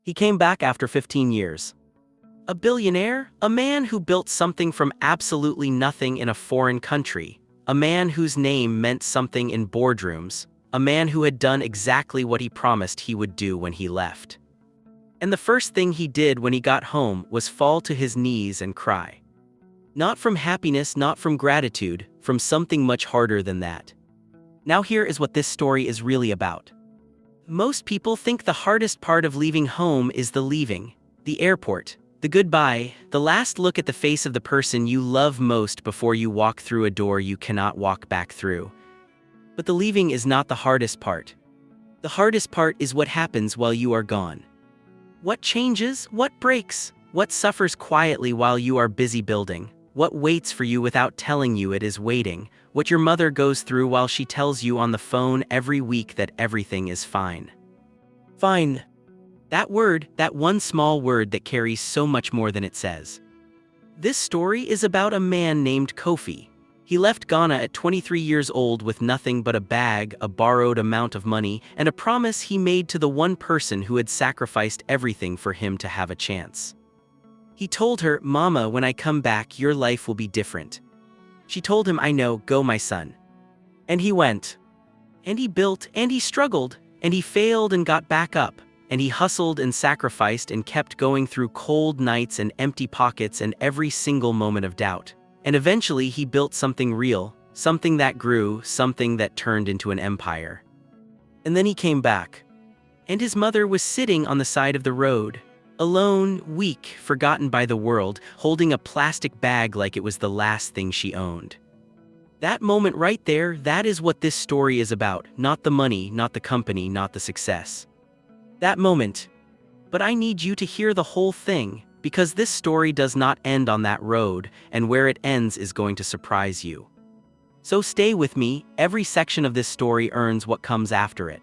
He came back after 15 years. A billionaire, a man who built something from absolutely nothing in a foreign country, a man whose name meant something in boardrooms, a man who had done exactly what he promised he would do when he left. And the first thing he did when he got home was fall to his knees and cry. Not from happiness, not from gratitude, from something much harder than that. Now here is what this story is really about. Most people think the hardest part of leaving home is the leaving, the airport, the goodbye, the last look at the face of the person you love most before you walk through a door you cannot walk back through. But the leaving is not the hardest part. The hardest part is what happens while you are gone. What changes, what breaks, what suffers quietly while you are busy building, what waits for you without telling you it is waiting, what your mother goes through while she tells you on the phone every week that everything is fine. Fine. That word, that one small word that carries so much more than it says. This story is about a man named Kofi. He left Ghana at 23 years old with nothing but a bag, a borrowed amount of money, and a promise he made to the one person who had sacrificed everything for him to have a chance. He told her, "Mama, when I come back, your life will be different." She told him, "I know, go my son." And he went. And he built, and he struggled, and he failed and got back up, and he hustled and sacrificed and kept going through cold nights and empty pockets and every single moment of doubt. And eventually he built something real, something that grew, something that turned into an empire. And then he came back. And his mother was sitting on the side of the road, alone, weak, forgotten by the world, holding a plastic bag like it was the last thing she owned. That moment right there, that is what this story is about, not the money, not the company, not the success. That moment. But I need you to hear the whole thing, because this story does not end on that road, and where it ends is going to surprise you. So stay with me, every section of this story earns what comes after it.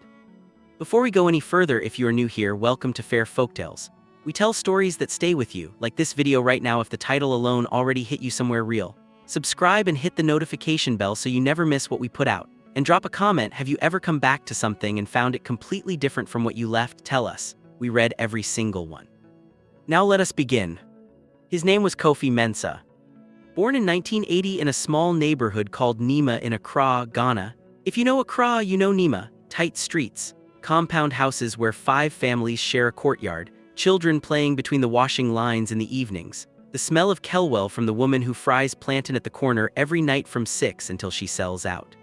Before we go any further, if you are new here, welcome to Fair Folktales. We tell stories that stay with you, like this video right now if the title alone already hit you somewhere real. Subscribe and hit the notification bell so you never miss what we put out. And drop a comment, have you ever come back to something and found it completely different from what you left? Tell us. We read every single one. Now let us begin. His name was Kofi Mensah. Born in 1980 in a small neighborhood called Nima in Accra, Ghana. If you know Accra, you know Nima. Tight streets, compound houses where 5 families share a courtyard, children playing between the washing lines in the evenings, the smell of kelwell from the woman who fries plantain at the corner every night from 6 until she sells out.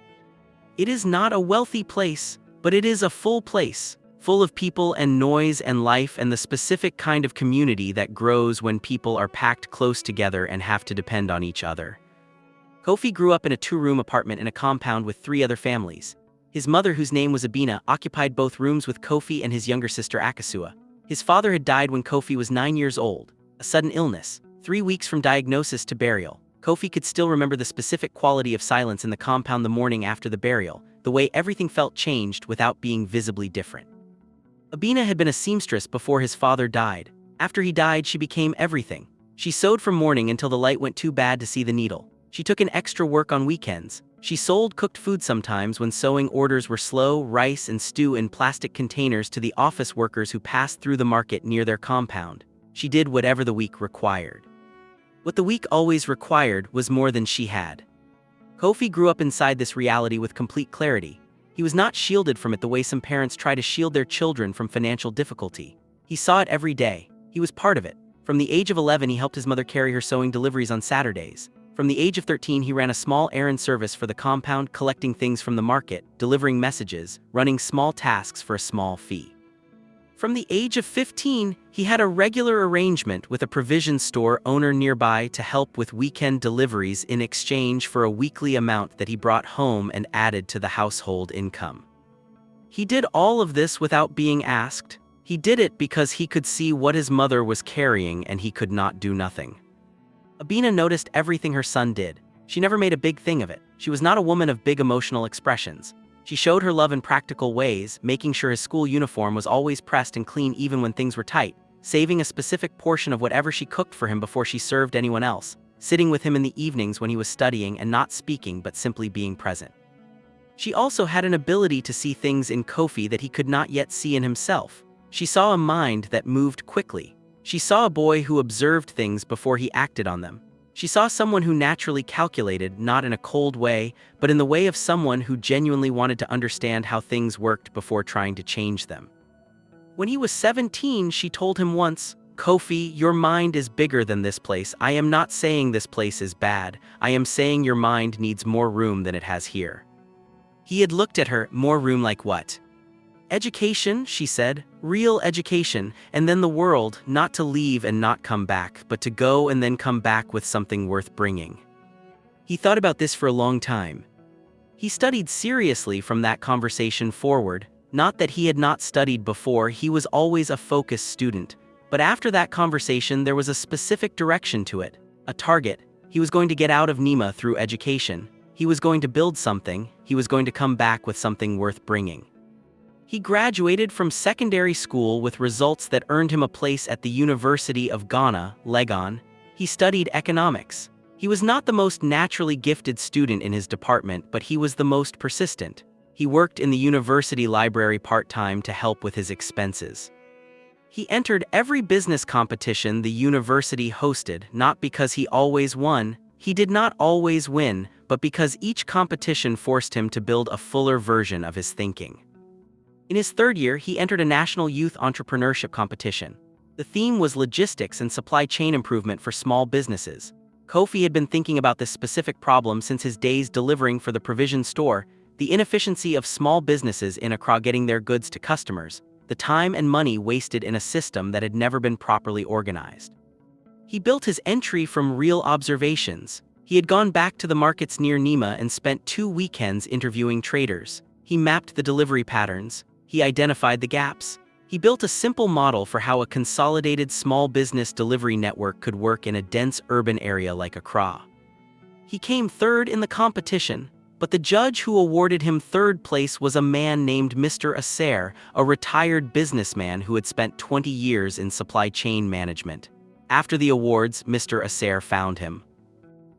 It is not a wealthy place, but it is a full place, full of people and noise and life and the specific kind of community that grows when people are packed close together and have to depend on each other. Kofi grew up in a 2-room apartment in a compound with 3 other families. His mother, whose name was Abina, occupied both rooms with Kofi and his younger sister Akasua. His father had died when Kofi was 9 years old, a sudden illness, 3 weeks from diagnosis to burial. Kofi could still remember the specific quality of silence in the compound the morning after the burial, the way everything felt changed without being visibly different. Abina had been a seamstress before his father died. After he died, she became everything. She sewed from morning until the light went too bad to see the needle. She took in extra work on weekends. She sold cooked food sometimes when sewing orders were slow, rice and stew in plastic containers to the office workers who passed through the market near their compound. She did whatever the week required. What the week always required was more than she had. Kofi grew up inside this reality with complete clarity. He was not shielded from it the way some parents try to shield their children from financial difficulty. He saw it every day. He was part of it. From the age of 11, he helped his mother carry her sewing deliveries on Saturdays. From the age of 13, he ran a small errand service for the compound, collecting things from the market, delivering messages, running small tasks for a small fee. From the age of 15, he had a regular arrangement with a provision store owner nearby to help with weekend deliveries in exchange for a weekly amount that he brought home and added to the household income. He did all of this without being asked. He did it because he could see what his mother was carrying and he could not do nothing. Abina noticed everything her son did. She never made a big thing of it. She was not a woman of big emotional expressions. She showed her love in practical ways, making sure his school uniform was always pressed and clean even when things were tight, saving a specific portion of whatever she cooked for him before she served anyone else, sitting with him in the evenings when he was studying and not speaking but simply being present. She also had an ability to see things in Kofi that he could not yet see in himself. She saw a mind that moved quickly. She saw a boy who observed things before he acted on them. She saw someone who naturally calculated, not in a cold way, but in the way of someone who genuinely wanted to understand how things worked before trying to change them. When he was 17, she told him once, "Kofi, your mind is bigger than this place. I am not saying this place is bad. I am saying your mind needs more room than it has here." He had looked at her. More room like what? "Education," she said. "Real education, and then the world, not to leave and not come back, but to go and then come back with something worth bringing." He thought about this for a long time. He studied seriously from that conversation forward. Not that he had not studied before, he was always a focused student. But after that conversation there was a specific direction to it, a target. He was going to get out of Nima through education. He was going to build something. He was going to come back with something worth bringing. He graduated from secondary school with results that earned him a place at the University of Ghana, Legon. He studied economics. He was not the most naturally gifted student in his department, but he was the most persistent. He worked in the university library part-time to help with his expenses. He entered every business competition the university hosted, not because he always won. He did not always win, but because each competition forced him to build a fuller version of his thinking. In his third year, he entered a national youth entrepreneurship competition. The theme was logistics and supply chain improvement for small businesses. Kofi had been thinking about this specific problem since his days delivering for the provision store, the inefficiency of small businesses in Accra getting their goods to customers, the time and money wasted in a system that had never been properly organized. He built his entry from real observations. He had gone back to the markets near Nima and spent 2 weekends interviewing traders. He mapped the delivery patterns. He identified the gaps. He built a simple model for how a consolidated small business delivery network could work in a dense urban area like Accra. He came third in the competition, but the judge who awarded him third place was a man named Mr. Aser, a retired businessman who had spent 20 years in supply chain management. After the awards, Mr. Aser found him.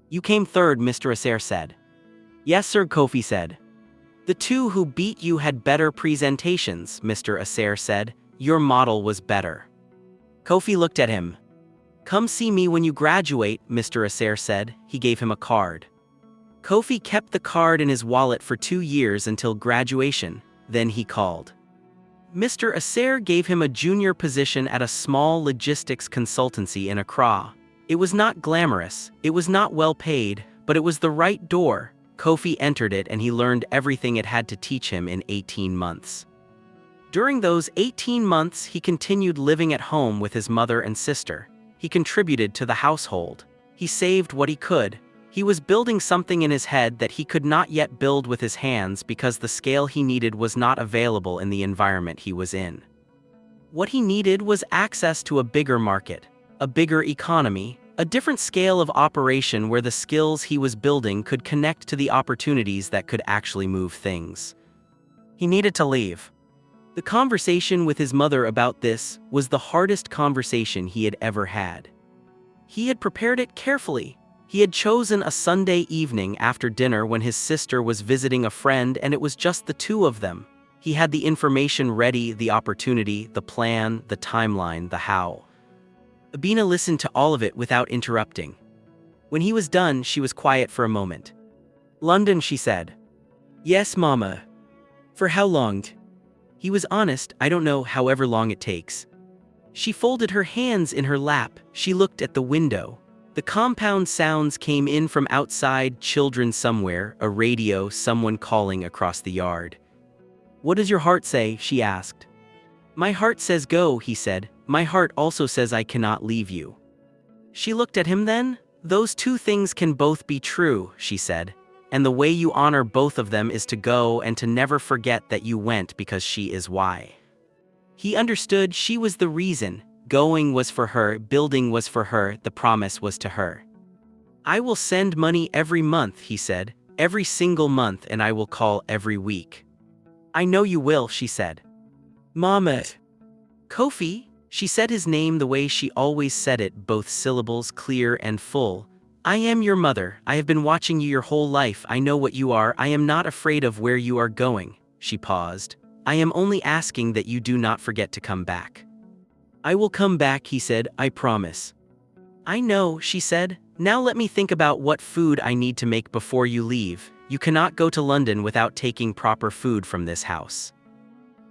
"You came third," Mr. Aser said. "Yes, sir," Kofi said. "The two who beat you had better presentations," Mr. Aser said. "Your model was better." Kofi looked at him. "Come see me when you graduate," Mr. Aser said. He gave him a card. Kofi kept the card in his wallet for 2 years until graduation, then he called. Mr. Aser gave him a junior position at a small logistics consultancy in Accra. It was not glamorous, it was not well paid, but it was the right door. Kofi entered it and he learned everything it had to teach him in 18 months. During those 18 months, he continued living at home with his mother and sister. He contributed to the household. He saved what he could. He was building something in his head that he could not yet build with his hands because the scale he needed was not available in the environment he was in. What he needed was access to a bigger market, a bigger economy, a different scale of operation where the skills he was building could connect to the opportunities that could actually move things. He needed to leave. The conversation with his mother about this was the hardest conversation he had ever had. He had prepared it carefully. He had chosen a Sunday evening after dinner when his sister was visiting a friend and it was just the two of them. He had the information ready, the opportunity, the plan, the timeline, the how. Abina listened to all of it without interrupting. When he was done, she was quiet for a moment. "London," she said. "Yes, Mama." "For how long?" He was honest. "I don't know, however long it takes." She folded her hands in her lap. She looked at the window. The compound sounds came in from outside, children somewhere, a radio, someone calling across the yard. "What does your heart say?" she asked. "My heart says go," he said. "My heart also says I cannot leave you." She looked at him then. "Those two things can both be true," she said. "And the way you honor both of them is to go and to never forget that you went because she is why." He understood she was the reason. Going was for her, building was for her, the promise was to her. "I will send money every month," he said, "every single month, and I will call every week." "I know you will," she said. "Mama." "Kofi," she said his name the way she always said it, both syllables clear and full. "I am your mother. I have been watching you your whole life. I know what you are. I am not afraid of where you are going." She paused. I am only asking that you do not forget to come back." "I will come back," he said, "I promise." "I know," she said. "Now let me think about what food I need to make before you leave. You cannot go to London without taking proper food from this house."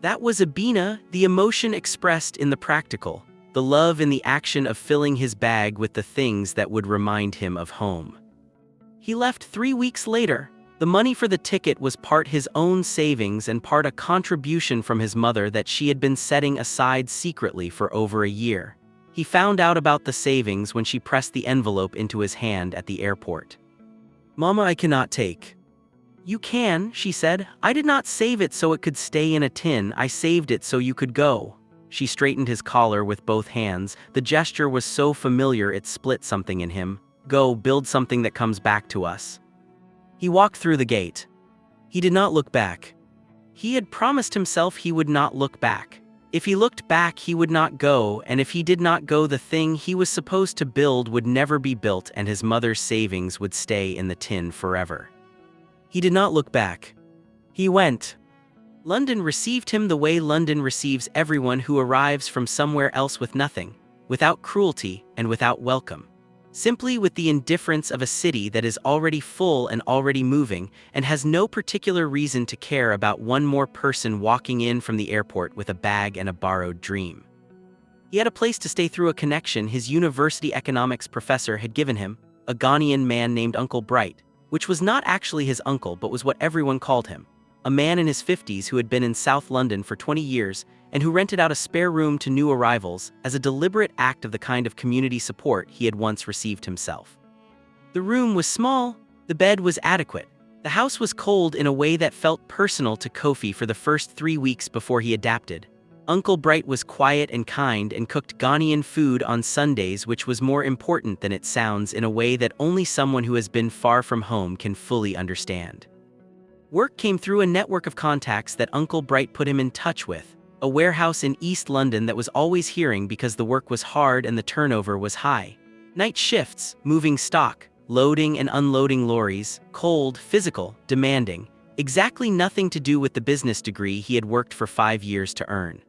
That was Abina, the emotion expressed in the practical, the love in the action of filling his bag with the things that would remind him of home. He left 3 weeks later. The money for the ticket was part his own savings and part a contribution from his mother that she had been setting aside secretly for over a year. He found out about the savings when she pressed the envelope into his hand at the airport. "Mama, I cannot take." "You can," she said. "I did not save it so it could stay in a tin. I saved it so you could go." She straightened his collar with both hands. The gesture was so familiar it split something in him. "Go, build something that comes back to us." He walked through the gate. He did not look back. He had promised himself he would not look back. If he looked back, he would not go, and if he did not go, the thing he was supposed to build would never be built, and his mother's savings would stay in the tin forever. He did not look back. He went. London received him the way London receives everyone who arrives from somewhere else with nothing, without cruelty and without welcome. Simply with the indifference of a city that is already full and already moving, and has no particular reason to care about one more person walking in from the airport with a bag and a borrowed dream. He had a place to stay through a connection his university economics professor had given him, a Ghanaian man named Uncle Bright, which was not actually his uncle but was what everyone called him, a man in his 50s who had been in South London for 20 years and who rented out a spare room to new arrivals as a deliberate act of the kind of community support he had once received himself. The room was small, the bed was adequate. The house was cold in a way that felt personal to Kofi for the first 3 weeks before he adapted. Uncle Bright was quiet and kind and cooked Ghanaian food on Sundays, which was more important than it sounds in a way that only someone who has been far from home can fully understand. Work came through a network of contacts that Uncle Bright put him in touch with, a warehouse in East London that was always hearing because the work was hard and the turnover was high. Night shifts, moving stock, loading and unloading lorries, cold, physical, demanding, exactly nothing to do with the business degree he had worked for 5 years to earn.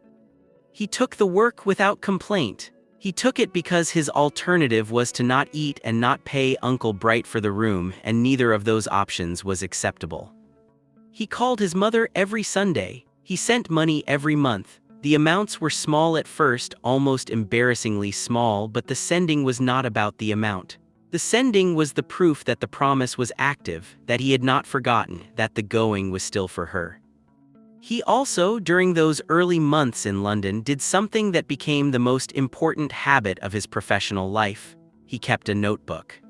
He took the work without complaint. He took it because his alternative was to not eat and not pay Uncle Bright for the room, and neither of those options was acceptable. He called his mother every Sunday. He sent money every month. The amounts were small at first, almost embarrassingly small, but the sending was not about the amount. The sending was the proof that the promise was active, that he had not forgotten, that the going was still for her. He also, during those early months in London, did something that became the most important habit of his professional life. He kept a notebook.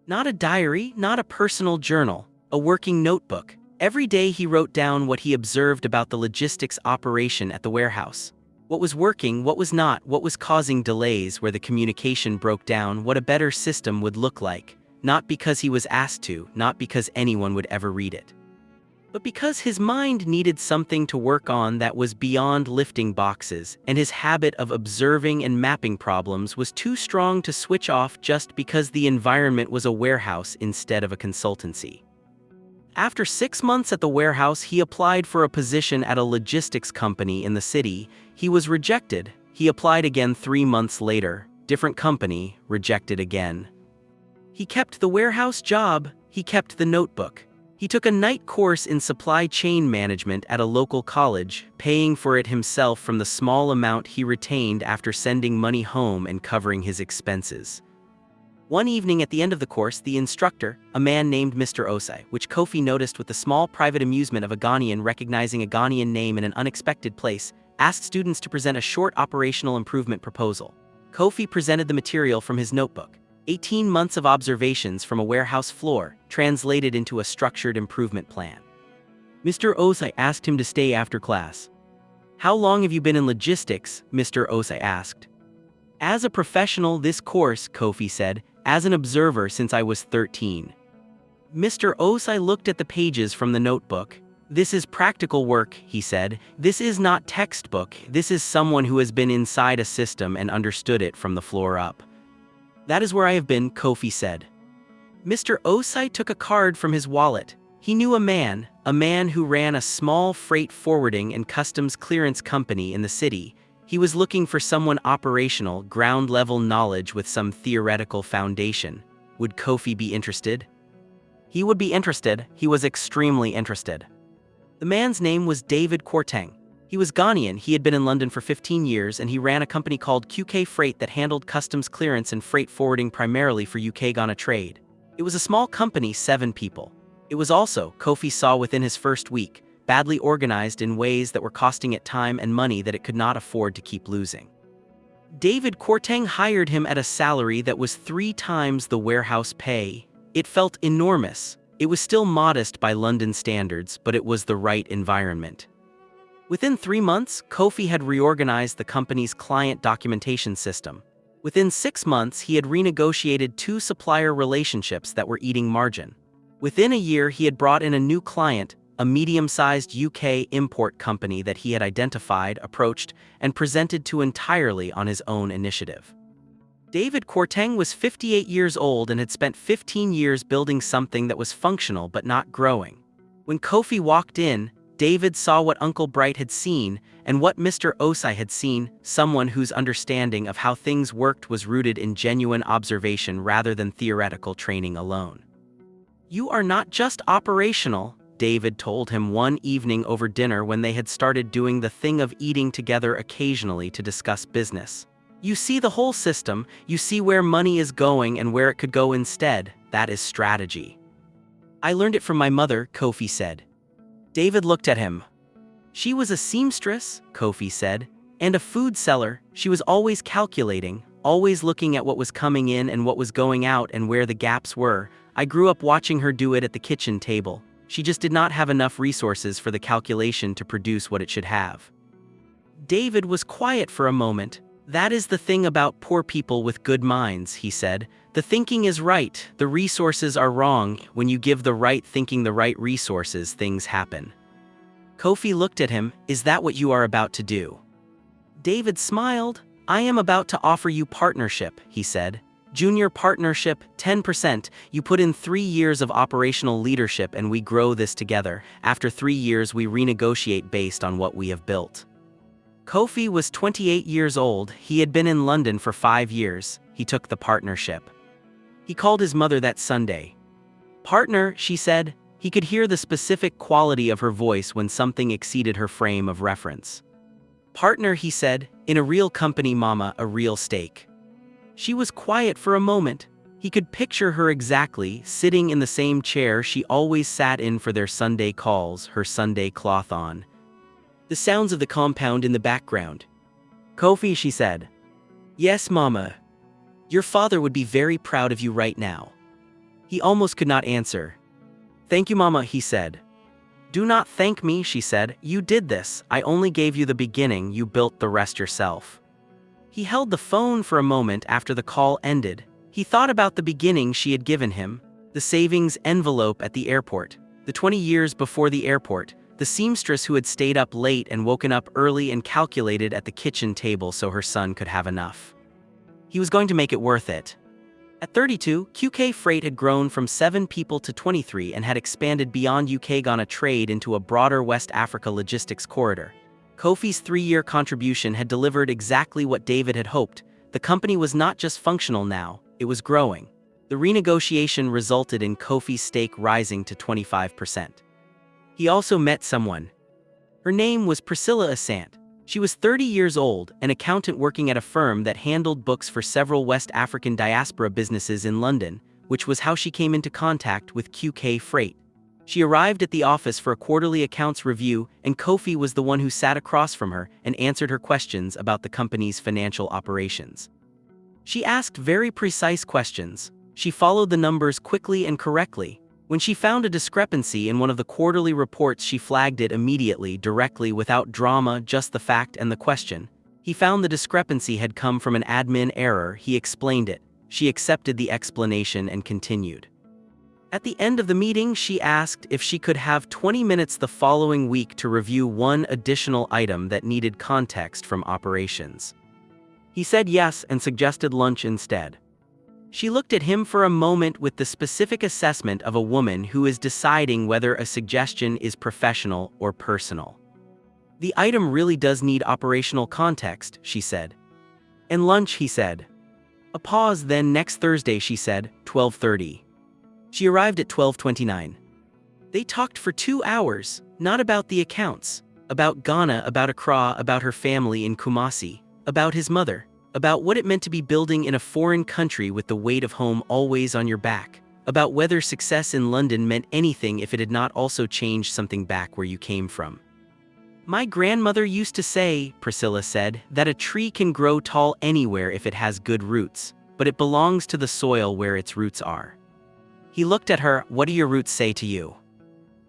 Not a diary, not a personal journal, a working notebook. Every day he wrote down what he observed about the logistics operation at the warehouse. What was working, what was not, what was causing delays where the communication broke down, what a better system would look like, not because he was asked to, not because anyone would ever read it, but because his mind needed something to work on that was beyond lifting boxes, and his habit of observing and mapping problems was too strong to switch off just because the environment was a warehouse instead of a consultancy. After 6 months at the warehouse, he applied for a position at a logistics company in the city. He was rejected. He applied again 3 months later. Different company, rejected again. He kept the warehouse job. He kept the notebook. He took a night course in supply chain management at a local college, paying for it himself from the small amount he retained after sending money home and covering his expenses. One evening at the end of the course, the instructor, a man named Mr. Osei, which Kofi noticed with the small private amusement of a Ghanaian recognizing a Ghanaian name in an unexpected place, asked students to present a short operational improvement proposal. Kofi presented the material from his notebook, 18 months of observations from a warehouse floor, translated into a structured improvement plan. Mr. Osei asked him to stay after class. "How long have you been in logistics?" Mr. Osei asked. "As a professional, this course," Kofi said. "As an observer since I was 13. Mr. Osei looked at the pages from the notebook. "This is practical work," he said. "This is not textbook. This is someone who has been inside a system and understood it from the floor up." "That is where I have been," Kofi said. Mr. Osei took a card from his wallet. He knew a man who ran a small freight forwarding and customs clearance company in the city. He was looking for someone operational, ground-level knowledge with some theoretical foundation. Would Kofi be interested? He would be interested. He was extremely interested. The man's name was David Korteng. He was Ghanaian. He had been in London for 15 years, and he ran a company called QK Freight that handled customs clearance and freight forwarding primarily for UK-Ghana trade. It was a small company, 7 people. It was also, Kofi saw within his first week, badly organized in ways that were costing it time and money that it could not afford to keep losing. David Korteng hired him at a salary that was 3 times the warehouse pay. It felt enormous. It was still modest by London standards, but it was the right environment. Within 3 months, Kofi had reorganized the company's client documentation system. Within 6 months, he had renegotiated 2 supplier relationships that were eating margin. Within a year, he had brought in a new client, a medium-sized UK import company that he had identified, approached, and presented to entirely on his own initiative. David Korteng was 58 years old and had spent 15 years building something that was functional but not growing. When Kofi walked in, David saw what Uncle Bright had seen and what Mr. Osai had seen, someone whose understanding of how things worked was rooted in genuine observation rather than theoretical training alone. "You are not just operational," David told him one evening over dinner when they had started doing the thing of eating together occasionally to discuss business. "You see the whole system, you see where money is going and where it could go instead. That is strategy." "I learned it from my mother," Kofi said. David looked at him. "She was a seamstress," Kofi said, "and a food seller. She was always calculating, always looking at what was coming in and what was going out and where the gaps were. I grew up watching her do it at the kitchen table. She just did not have enough resources for the calculation to produce what it should have." David was quiet for a moment. "That is the thing about poor people with good minds," he said. "The thinking is right, the resources are wrong. When you give the right thinking the right resources, things happen." Kofi looked at him. "Is that what you are about to do?" David smiled. "I am about to offer you partnership," he said. "Junior partnership, 10%. You put in 3 years of operational leadership and we grow this together. After 3 years we renegotiate based on what we have built." Kofi was 28 years old. He had been in London for 5 years. He took the partnership. He called his mother that Sunday. "Partner," she said. He could hear the specific quality of her voice when something exceeded her frame of reference. "Partner," he said, "in a real company, mama, a real stake." She was quiet for a moment. He could picture her exactly, sitting in the same chair she always sat in for their Sunday calls, her Sunday cloth on. The sounds of the compound in the background. "Kofi," she said. "Yes, mama. Your father would be very proud of you right now." He almost could not answer. "Thank you, mama," he said. "Do not thank me," she said. "You did this. I only gave you the beginning. You built the rest yourself." He held the phone for a moment after the call ended. He thought about the beginning she had given him, the savings envelope at the airport, the 20 years before the airport, the seamstress who had stayed up late and woken up early and calculated at the kitchen table so her son could have enough. He was going to make it worth it. At 32, QK Freight had grown from 7 people to 23 and had expanded beyond UK-Ghana trade into a broader West Africa logistics corridor. Kofi's 3-year contribution had delivered exactly what David had hoped. The company was not just functional now, it was growing. The renegotiation resulted in Kofi's stake rising to 25%. He also met someone. Her name was Priscilla Asante. She was 30 years old, an accountant working at a firm that handled books for several West African diaspora businesses in London, which was how she came into contact with QK Freight. She arrived at the office for a quarterly accounts review, and Kofi was the one who sat across from her and answered her questions about the company's financial operations. She asked very precise questions. She followed the numbers quickly and correctly. When she found a discrepancy in one of the quarterly reports, she flagged it immediately, directly, without drama, just the fact and the question. He found the discrepancy had come from an admin error. He explained it. She accepted the explanation and continued. At the end of the meeting, she asked if she could have 20 minutes the following week to review one additional item that needed context from operations. He said yes and suggested lunch instead. She looked at him for a moment with the specific assessment of a woman who is deciding whether a suggestion is professional or personal. The item really does need operational context, she said. And lunch, he said. A pause, then next Thursday, she said, 12:30. She arrived at 12:29. They talked for 2 hours, not about the accounts, about Ghana, about Accra, about her family in Kumasi, about his mother, about what it meant to be building in a foreign country with the weight of home always on your back, about whether success in London meant anything if it had not also changed something back where you came from. My grandmother used to say, Priscilla said, that a tree can grow tall anywhere if it has good roots, but it belongs to the soil where its roots are. He looked at her. What do your roots say to you?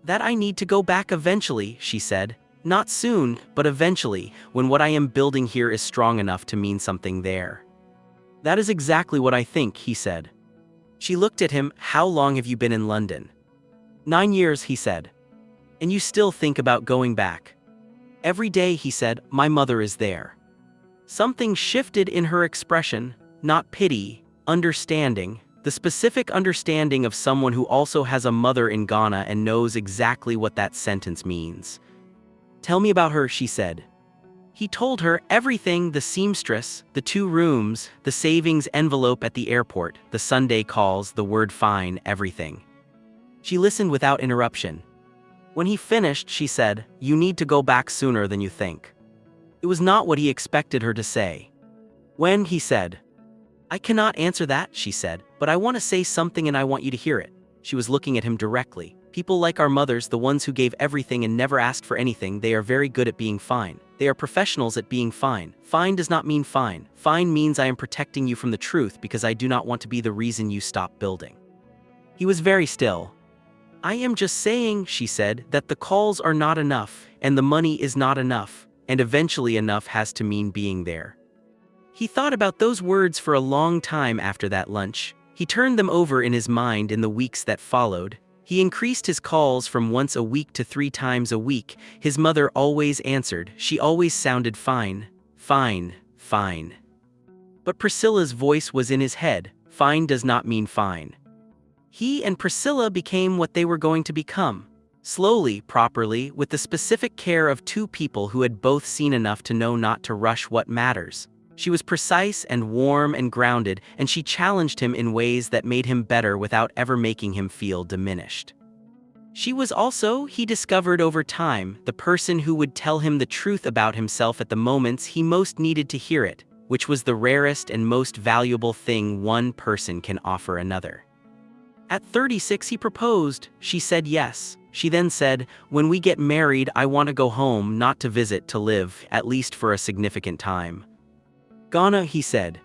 That I need to go back eventually, she said. Not soon, but eventually, when what I am building here is strong enough to mean something there. That is exactly what I think, he said. She looked at him. How long have you been in London? 9 years, he said. And you still think about going back? Every day, he said. My mother is there. Something shifted in her expression, not pity, understanding, the specific understanding of someone who also has a mother in Ghana and knows exactly what that sentence means. Tell me about her, she said. He told her everything: the seamstress, the 2 rooms, the savings envelope at the airport, the Sunday calls, the word fine, everything. She listened without interruption. When he finished, she said, You need to go back sooner than you think. It was not what he expected her to say. When, he said. I cannot answer that, she said, but I want to say something and I want you to hear it. She was looking at him directly. People like our mothers, the ones who gave everything and never asked for anything, they are very good at being fine. They are professionals at being fine. Fine does not mean fine. Fine means I am protecting you from the truth because I do not want to be the reason you stop building. He was very still. I am just saying, she said, that the calls are not enough, and the money is not enough, and eventually enough has to mean being there. He thought about those words for a long time after that lunch. He turned them over in his mind in the weeks that followed. He increased his calls from once a week to 3 times a week. His mother always answered. She always sounded fine, fine, fine. But Priscilla's voice was in his head. Fine does not mean fine. He and Priscilla became what they were going to become. Slowly, properly, with the specific care of 2 people who had both seen enough to know not to rush what matters. She was precise and warm and grounded, and she challenged him in ways that made him better without ever making him feel diminished. She was also, he discovered over time, the person who would tell him the truth about himself at the moments he most needed to hear it, which was the rarest and most valuable thing one person can offer another. At 36 he proposed. She said yes. She then said, When we get married, I want to go home, not to visit, to live, at least for a significant time. Ghana, he said.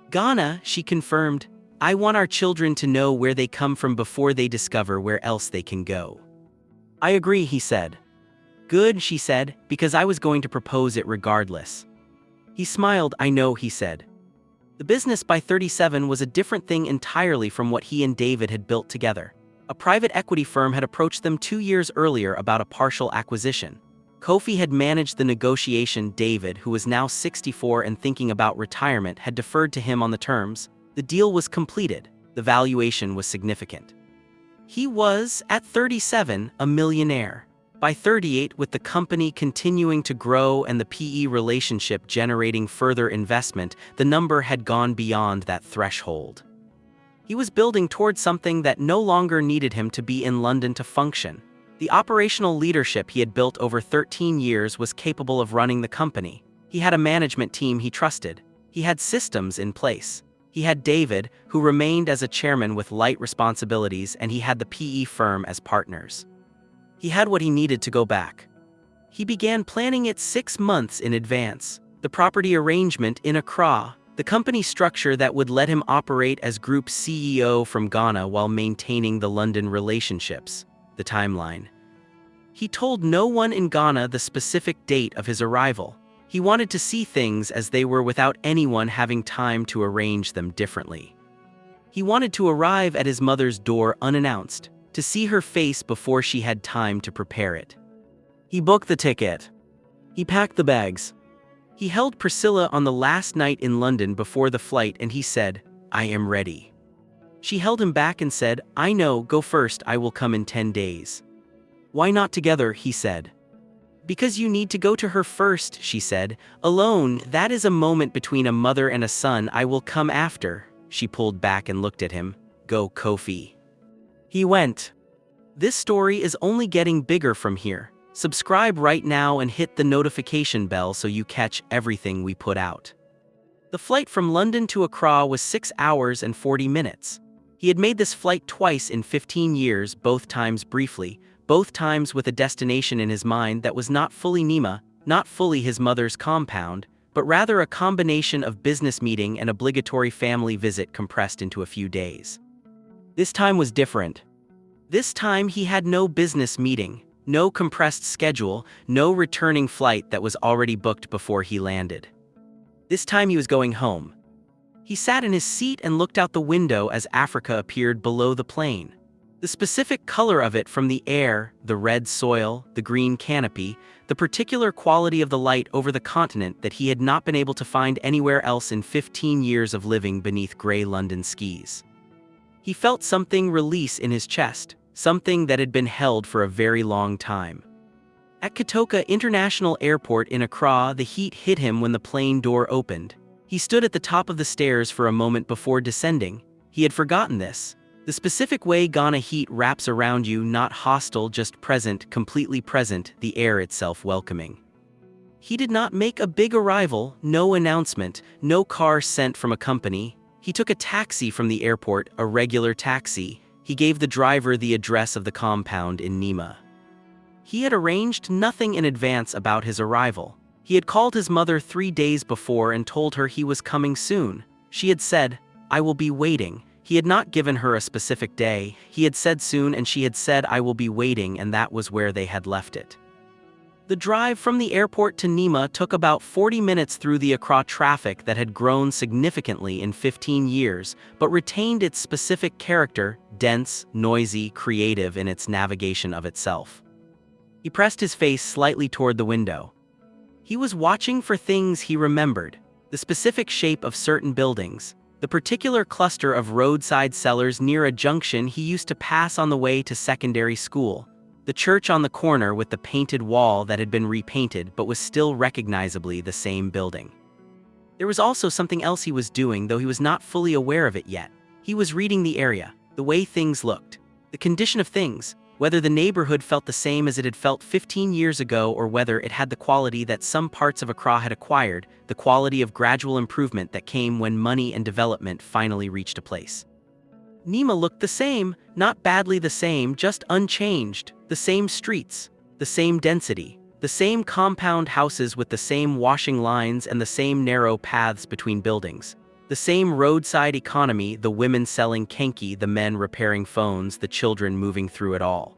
Ghana, she confirmed. I want our children to know where they come from before they discover where else they can go. I agree, he said. Good, she said, because I was going to propose it regardless. He smiled. I know, he said. The business by 37 was a different thing entirely from what he and David had built together. A private equity firm had approached them 2 years earlier about a partial acquisition. Kofi had managed the negotiation. David, who was now 64 and thinking about retirement, had deferred to him on the terms. The deal was completed. The valuation was significant. He was, at 37, a millionaire. By 38, with the company continuing to grow and the PE relationship generating further investment, the number had gone beyond that threshold. He was building towards something that no longer needed him to be in London to function. The operational leadership he had built over 13 years was capable of running the company. He had a management team he trusted. He had systems in place. He had David, who remained as a chairman with light responsibilities, and he had the PE firm as partners. He had what he needed to go back. He began planning it 6 months in advance. The property arrangement in Accra, the company structure that would let him operate as Group CEO from Ghana while maintaining the London relationships, the timeline. He told no one in Ghana the specific date of his arrival. He wanted to see things as they were without anyone having time to arrange them differently. He wanted to arrive at his mother's door unannounced, to see her face before she had time to prepare it. He booked the ticket. He packed the bags. He held Priscilla on the last night in London before the flight and he said, I am ready. She held him back and said, "I know, go first, I will come in 10 days. "Why not together?" he said. "Because you need to go to her first," she said. "Alone, that is a moment between a mother and a son. I will come after." She pulled back and looked at him. "Go, Kofi." He went. This story is only getting bigger from here. Subscribe right now and hit the notification bell so you catch everything we put out. The flight from London to Accra was 6 hours and 40 minutes. He had made this flight twice in 15 years, both times briefly, both times with a destination in his mind that was not fully Nima, not fully his mother's compound, but rather a combination of business meeting and obligatory family visit compressed into a few days. This time was different. This time he had no business meeting, no compressed schedule, no returning flight that was already booked before he landed. This time he was going home. He sat in his seat and looked out the window as Africa appeared below the plane. The specific color of it from the air, the red soil, the green canopy, the particular quality of the light over the continent that he had not been able to find anywhere else in 15 years of living beneath gray London skies. He felt something release in his chest, something that had been held for a very long time. At Kotoka International Airport in Accra, the heat hit him when the plane door opened. He stood at the top of the stairs for a moment before descending. He had forgotten this. The specific way Ghana heat wraps around you, not hostile, just present, completely present, the air itself welcoming. He did not make a big arrival, no announcement, no car sent from a company. He took a taxi from the airport, a regular taxi. He gave the driver the address of the compound in Nima. He had arranged nothing in advance about his arrival. He had called his mother 3 days before and told her he was coming soon. She had said, "I will be waiting." He had not given her a specific day. He had said soon and she had said, "I will be waiting," and that was where they had left it. The drive from the airport to Nima took about 40 minutes through the Accra traffic that had grown significantly in 15 years, but retained its specific character, dense, noisy, creative in its navigation of itself. He pressed his face slightly toward the window. He was watching for things he remembered, the specific shape of certain buildings, the particular cluster of roadside sellers near a junction he used to pass on the way to secondary school, the church on the corner with the painted wall that had been repainted but was still recognizably the same building. There was also something else he was doing, though he was not fully aware of it yet. He was reading the area, the way things looked, the condition of things, whether the neighborhood felt the same as it had felt 15 years ago or whether it had the quality that some parts of Accra had acquired, the quality of gradual improvement that came when money and development finally reached a place. Nima looked the same, not badly the same, just unchanged, the same streets, the same density, the same compound houses with the same washing lines and the same narrow paths between buildings. The same roadside economy, the women selling kenki, the men repairing phones, the children moving through it all.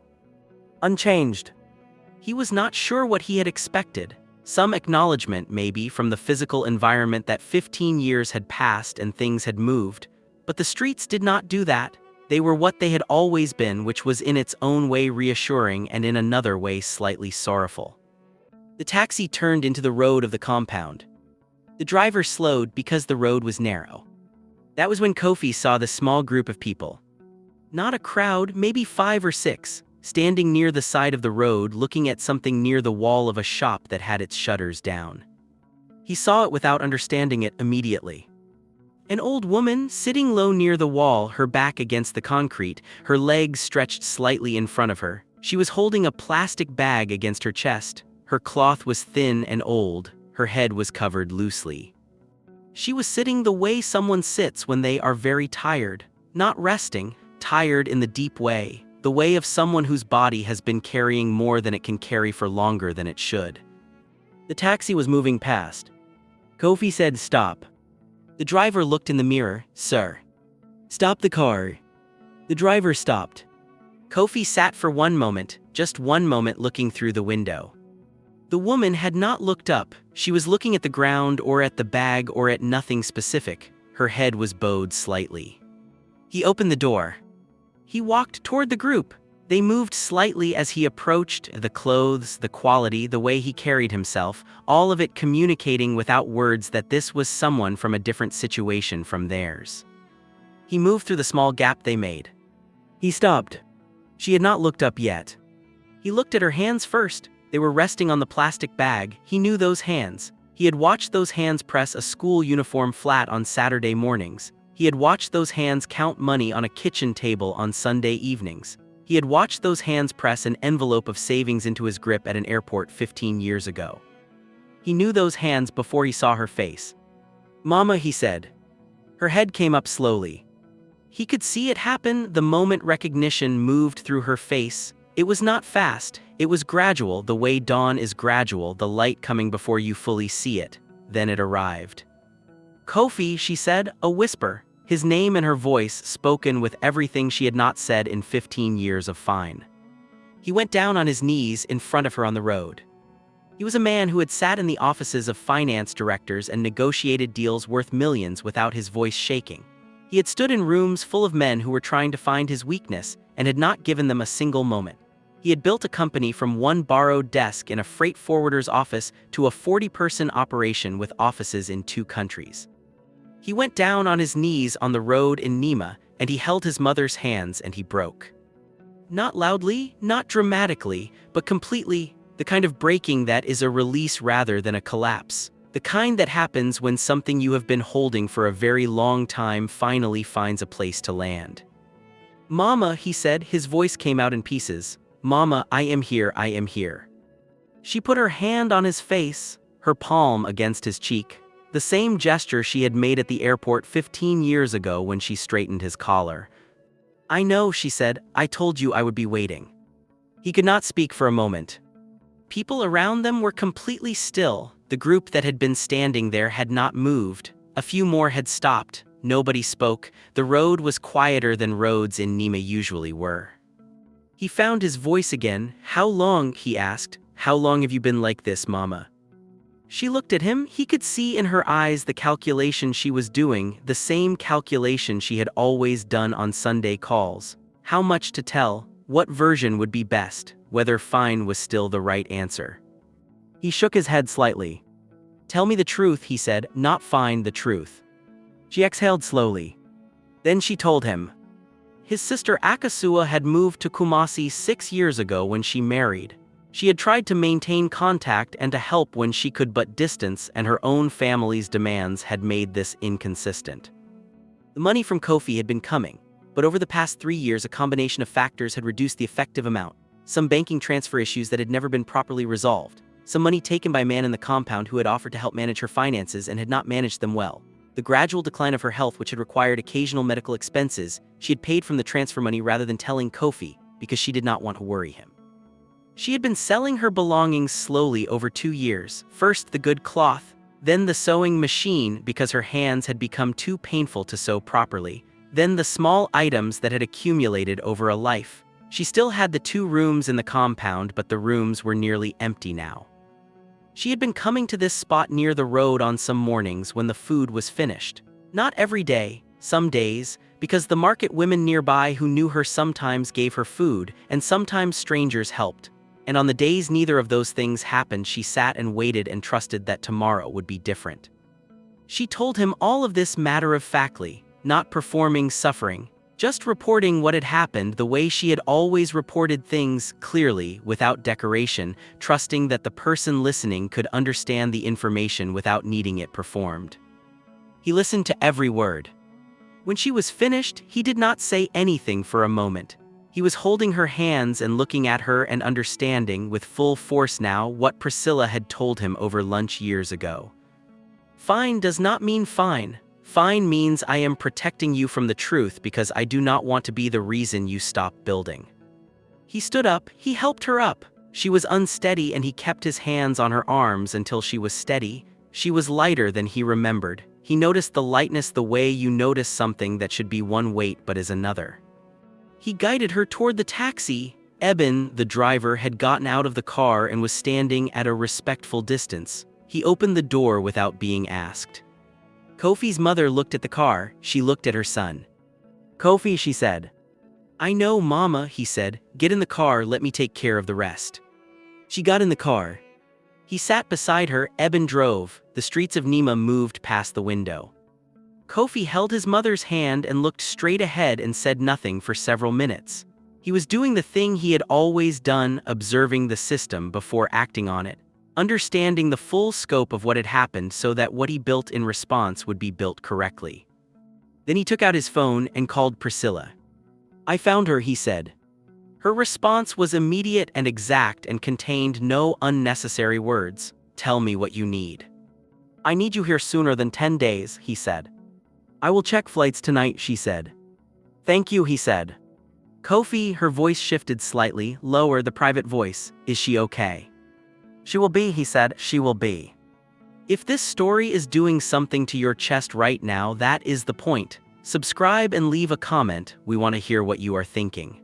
Unchanged. He was not sure what he had expected. Some acknowledgement, maybe, from the physical environment that 15 years had passed and things had moved. But the streets did not do that. They were what they had always been, which was in its own way reassuring and in another way slightly sorrowful. The taxi turned into the road of the compound. The driver slowed because the road was narrow. That was when Kofi saw the small group of people. Not a crowd, maybe 5 or 6, standing near the side of the road looking at something near the wall of a shop that had its shutters down. He saw it without understanding it immediately. An old woman sitting low near the wall, her back against the concrete, her legs stretched slightly in front of her. She was holding a plastic bag against her chest. Her cloth was thin and old. Her head was covered loosely. She was sitting the way someone sits when they are very tired, not resting, tired in the deep way, the way of someone whose body has been carrying more than it can carry for longer than it should. The taxi was moving past. Kofi said, "Stop." The driver looked in the mirror. "Sir." "Stop the car." The driver stopped. Kofi sat for one moment, just one moment, looking through the window. The woman had not looked up. She was looking at the ground or at the bag or at nothing specific. Her head was bowed slightly. He opened the door. He walked toward the group. They moved slightly as he approached, the clothes, the quality, the way he carried himself, all of it communicating without words that this was someone from a different situation from theirs. He moved through the small gap they made. He stopped. She had not looked up yet. He looked at her hands first. They were resting on the plastic bag. He knew those hands. He had watched those hands press a school uniform flat on Saturday mornings. He had watched those hands count money on a kitchen table on Sunday evenings. He had watched those hands press an envelope of savings into his grip at an airport 15 years ago. He knew those hands before he saw her face. "Mama," he said. Her head came up slowly. He could see it happen the moment recognition moved through her face. It was not fast, it was gradual, the way dawn is gradual, the light coming before you fully see it. Then it arrived. "Kofi," she said, a whisper, his name and her voice spoken with everything she had not said in 15 years of fine. He went down on his knees in front of her on the road. He was a man who had sat in the offices of finance directors and negotiated deals worth millions without his voice shaking. He had stood in rooms full of men who were trying to find his weakness and had not given them a single moment. He had built a company from one borrowed desk in a freight forwarder's office to a 40-person operation with offices in 2 countries. He went down on his knees on the road in Nima, and he held his mother's hands and he broke. Not loudly, not dramatically, but completely, the kind of breaking that is a release rather than a collapse. The kind that happens when something you have been holding for a very long time finally finds a place to land. "Mama," he said, his voice came out in pieces. "Mama, I am here, I am here." She put her hand on his face, her palm against his cheek, the same gesture she had made at the airport 15 years ago when she straightened his collar. "I know," she said, "I told you I would be waiting." He could not speak for a moment. People around them were completely still. The group that had been standing there had not moved. A few more had stopped. Nobody spoke. The road was quieter than roads in Nima usually were. He found his voice again. "How long?" he asked. "How long have you been like this, Mama?" She looked at him. He could see in her eyes the calculation she was doing, the same calculation she had always done on Sunday calls. How much to tell, what version would be best, whether fine was still the right answer. He shook his head slightly. "Tell me the truth," he said, "not fine, the truth." She exhaled slowly. Then she told him. His sister Akasua had moved to Kumasi 6 years ago when she married. She had tried to maintain contact and to help when she could, but distance and her own family's demands had made this inconsistent. The money from Kofi had been coming, but over the past 3 years a combination of factors had reduced the effective amount. Some banking transfer issues that had never been properly resolved. Some money taken by a man in the compound who had offered to help manage her finances and had not managed them well. The gradual decline of her health, which had required occasional medical expenses, she had paid from the transfer money rather than telling Kofi, because she did not want to worry him. She had been selling her belongings slowly over 2 years, first the good cloth, then the sewing machine because her hands had become too painful to sew properly, then the small items that had accumulated over a life. She still had the 2 rooms in the compound, but the rooms were nearly empty now. She had been coming to this spot near the road on some mornings when the food was finished. Not every day, some days, because the market women nearby who knew her sometimes gave her food, and sometimes strangers helped. And on the days neither of those things happened, she sat and waited and trusted that tomorrow would be different. She told him all of this matter-of-factly, not performing suffering, just reporting what had happened the way she had always reported things, clearly, without decoration, trusting that the person listening could understand the information without needing it performed. He listened to every word. When she was finished, he did not say anything for a moment. He was holding her hands and looking at her and understanding with full force now what Priscilla had told him over lunch years ago. Fine does not mean fine. Fine means I am protecting you from the truth because I do not want to be the reason you stop building. He stood up, he helped her up. She was unsteady and he kept his hands on her arms until she was steady. She was lighter than he remembered. He noticed the lightness the way you notice something that should be one weight but is another. He guided her toward the taxi. Eben, the driver, had gotten out of the car and was standing at a respectful distance. He opened the door without being asked. Kofi's mother looked at the car. She looked at her son. "Kofi," she said. "I know, Mama," he said. "Get in the car, let me take care of the rest." She got in the car. He sat beside her. Eben drove. The streets of Nima moved past the window. Kofi held his mother's hand and looked straight ahead and said nothing for several minutes. He was doing the thing he had always done, observing the system before acting on it, understanding the full scope of what had happened so that what he built in response would be built correctly. Then he took out his phone and called Priscilla. "I found her," he said. Her response was immediate and exact and contained no unnecessary words. "Tell me what you need." "I need you here sooner than 10 days, he said. "I will check flights tonight," she said. "Thank you," he said. "Kofi," her voice shifted slightly, lower, the private voice, "is she okay?" "She will be," he said, "she will be." If this story is doing something to your chest right now, that is the point. Subscribe and leave a comment, we want to hear what you are thinking.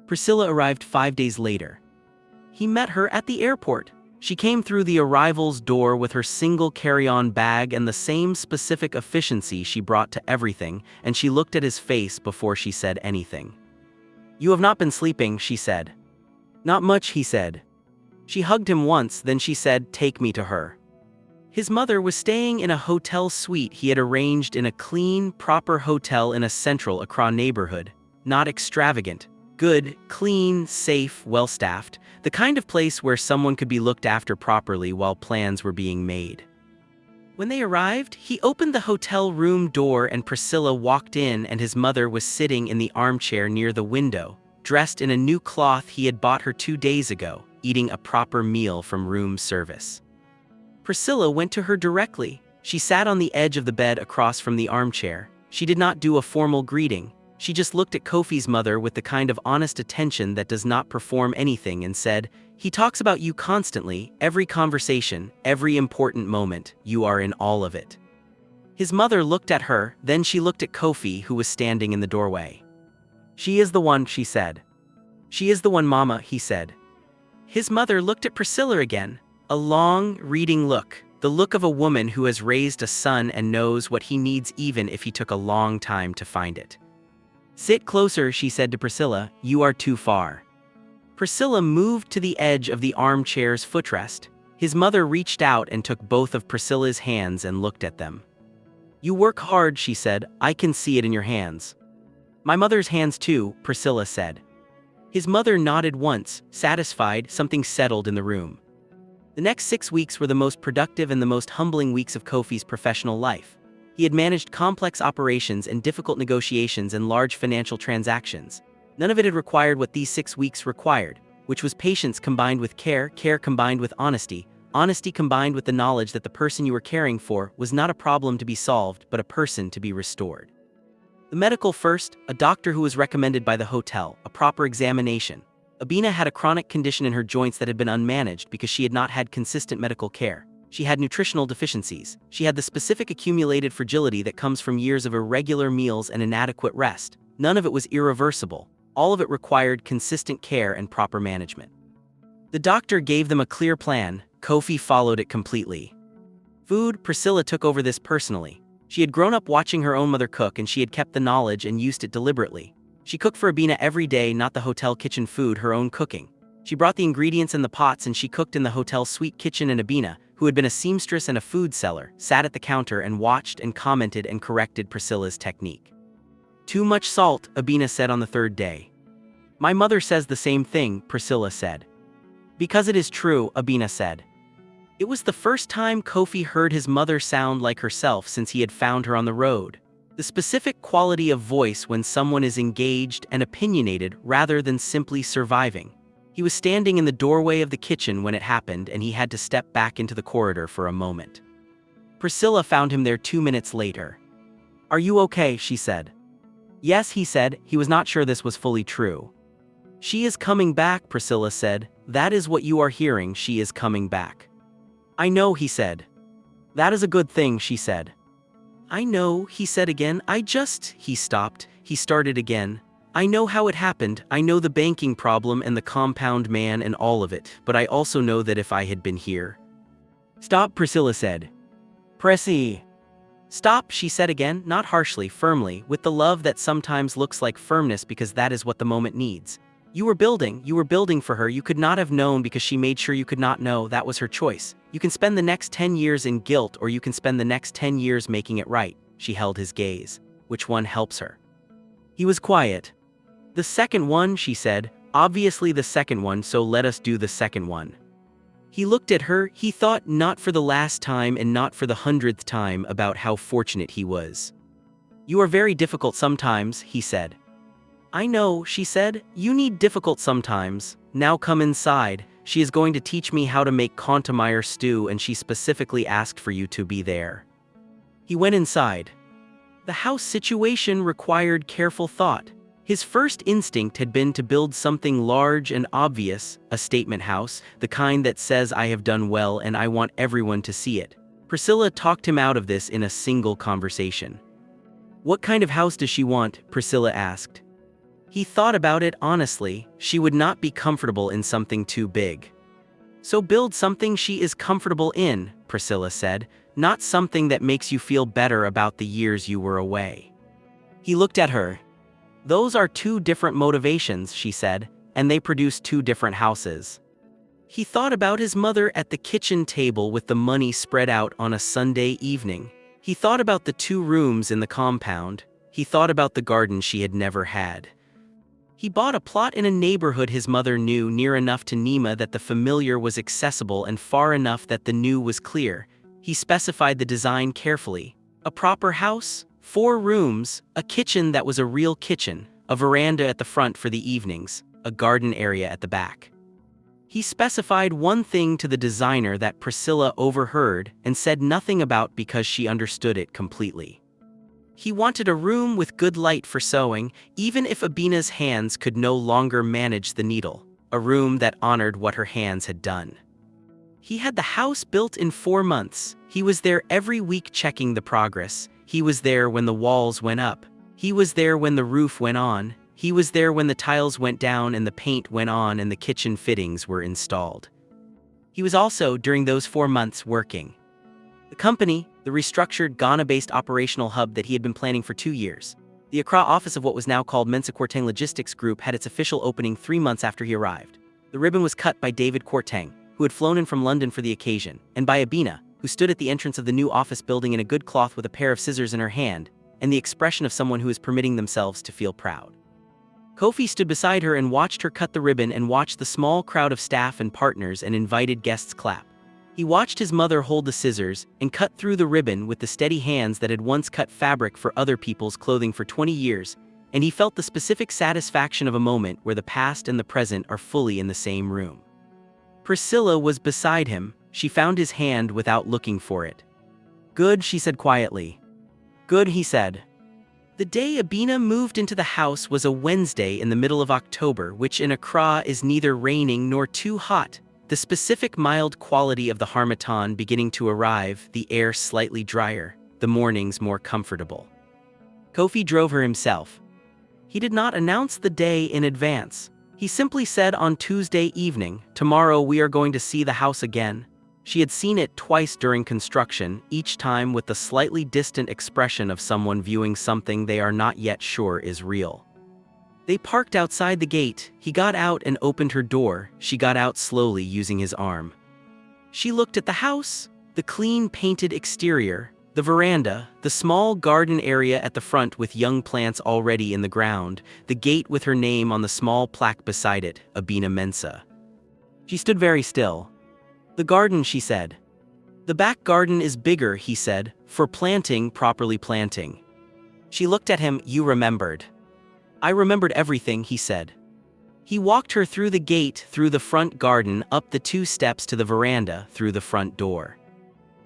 Priscilla arrived 5 days later. He met her at the airport. She came through the arrival's door with her single carry-on bag and the same specific efficiency she brought to everything, and she looked at his face before she said anything. "You have not been sleeping," she said. "Not much," he said. She hugged him once, then she said, "Take me to her." His mother was staying in a hotel suite he had arranged in a clean, proper hotel in a central Accra neighborhood. Not extravagant. Good, clean, safe, well-staffed. The kind of place where someone could be looked after properly while plans were being made. When they arrived, he opened the hotel room door and Priscilla walked in, and his mother was sitting in the armchair near the window, dressed in a new cloth he had bought her 2 days ago, eating a proper meal from room service. Priscilla went to her directly. She sat on the edge of the bed across from the armchair. She did not do a formal greeting. She just looked at Kofi's mother with the kind of honest attention that does not perform anything and said, "He talks about you constantly, every conversation, every important moment, you are in all of it." His mother looked at her, then she looked at Kofi, who was standing in the doorway. "She is the one," she said. "She is the one, Mama," he said. His mother looked at Priscilla again. A long, reading look, the look of a woman who has raised a son and knows what he needs even if he took a long time to find it. "Sit closer," she said to Priscilla, "you are too far." Priscilla moved to the edge of the armchair's footrest. His mother reached out and took both of Priscilla's hands and looked at them. "You work hard," she said, "I can see it in your hands." "My mother's hands too," Priscilla said. His mother nodded once, satisfied. Something settled in the room. The next 6 weeks were the most productive and the most humbling weeks of Kofi's professional life. He had managed complex operations and difficult negotiations and large financial transactions. None of it had required what these 6 weeks required, which was patience combined with care, care combined with honesty, honesty combined with the knowledge that the person you were caring for was not a problem to be solved, but a person to be restored. The medical first, a doctor who was recommended by the hotel, a proper examination. Abina had a chronic condition in her joints that had been unmanaged because she had not had consistent medical care. She had nutritional deficiencies. She had the specific accumulated fragility that comes from years of irregular meals and inadequate rest. None of it was irreversible. All of it required consistent care and proper management. The doctor gave them a clear plan. Kofi followed it completely. Food, Priscilla took over this personally. She had grown up watching her own mother cook, and she had kept the knowledge and used it deliberately. She cooked for Abina every day, not the hotel kitchen food, her own cooking. She brought the ingredients and the pots, and she cooked in the hotel suite kitchen, and Abina, who had been a seamstress and a food seller, sat at the counter and watched and commented and corrected Priscilla's technique. "Too much salt," Abina said on the 3rd day. "My mother says the same thing," Priscilla said. "Because it is true," Abina said. It was the first time Kofi heard his mother sound like herself since he had found her on the road. The specific quality of voice when someone is engaged and opinionated rather than simply surviving. He was standing in the doorway of the kitchen when it happened, and he had to step back into the corridor for a moment. Priscilla found him there 2 minutes later. "Are you okay?" she said. "Yes," he said. He was not sure this was fully true. "She is coming back," Priscilla said. "That is what you are hearing, she is coming back." "I know," he said. "That is a good thing," she said. "I know," he said again. He stopped. He started again. "I know how it happened. I know the banking problem and the compound man and all of it, but I also know that if I had been here." "Stop," Priscilla said. "Pressy." "Stop," she said again, not harshly, firmly, with the love that sometimes looks like firmness because that is what the moment needs. You were building for her. You could not have known because she made sure you could not know. That was her choice. You can spend the next 10 years in guilt, or you can spend the next 10 years making it right. She held his gaze. Which one helps her? He was quiet. The second one, she said. Obviously the second one, so let us do the second one. He looked at her, he thought not for the last time and not for the 100th time about how fortunate he was. You are very difficult sometimes, he said. I know, she said. You need difficult sometimes. Now come inside. She is going to teach me how to make Kontemeyer stew and she specifically asked for you to be there. He went inside. The house situation required careful thought. His first instinct had been to build something large and obvious, a statement house, the kind that says I have done well and I want everyone to see it. Priscilla talked him out of this in a single conversation. What kind of house does she want? Priscilla asked. He thought about it honestly. She would not be comfortable in something too big. So build something she is comfortable in, Priscilla said, not something that makes you feel better about the years you were away. He looked at her. Those are two different motivations, she said, and they produce two different houses. He thought about his mother at the kitchen table with the money spread out on a Sunday evening. He thought about the 2 rooms in the compound. He thought about the garden she had never had. He bought a plot in a neighborhood his mother knew, near enough to Nima that the familiar was accessible and far enough that the new was clear. He specified the design carefully. A proper house, 4 rooms, a kitchen that was a real kitchen, a veranda at the front for the evenings, a garden area at the back. He specified one thing to the designer that Priscilla overheard and said nothing about because she understood it completely. He wanted a room with good light for sewing, even if Abina's hands could no longer manage the needle, a room that honored what her hands had done. He had the house built in 4 months. He was there every week checking the progress. He was there when the walls went up. He was there when the roof went on. He was there when the tiles went down and the paint went on and the kitchen fittings were installed. He was also, during those 4 months, working. The company, the restructured Ghana-based operational hub that he had been planning for 2 years. The Accra office of what was now called Mensa Kwarteng Logistics Group had its official opening 3 months after he arrived. The ribbon was cut by David Kwarteng, who had flown in from London for the occasion, and by Abina, who stood at the entrance of the new office building in a good cloth with a pair of scissors in her hand, and the expression of someone who is permitting themselves to feel proud. Kofi stood beside her and watched her cut the ribbon and watched the small crowd of staff and partners and invited guests clap. He watched his mother hold the scissors and cut through the ribbon with the steady hands that had once cut fabric for other people's clothing for 20 years, and he felt the specific satisfaction of a moment where the past and the present are fully in the same room. Priscilla was beside him. She found his hand without looking for it. Good, she said quietly. Good, he said. The day Abina moved into the house was a Wednesday in the middle of October, which in Accra is neither raining nor too hot. The specific mild quality of the harmattan beginning to arrive, the air slightly drier, the mornings more comfortable. Kofi drove her himself. He did not announce the day in advance. He simply said on Tuesday evening, tomorrow we are going to see the house again. She had seen it twice during construction, each time with the slightly distant expression of someone viewing something they are not yet sure is real. They parked outside the gate. He got out and opened her door. She got out slowly using his arm. She looked at the house, the clean painted exterior, the veranda, the small garden area at the front with young plants already in the ground, the gate with her name on the small plaque beside it, Abina Mensa. She stood very still. The garden, she said. The back garden is bigger, he said, for planting, properly planting. She looked at him. You remembered. I remembered everything, he said. He walked her through the gate, through the front garden, up the 2 steps to the veranda, through the front door.